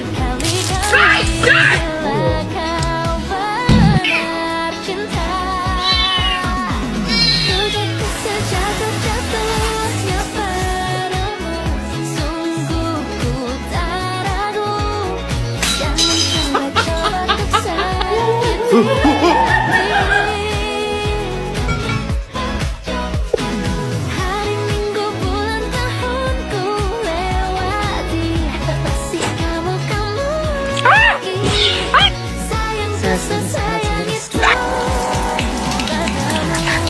berkali-kali bila kau benar cinta. Ku jatuh sejatuh-jatuhnya padamu, sungguh ku tak ragu. Jangan coba-coba untuk sakiti.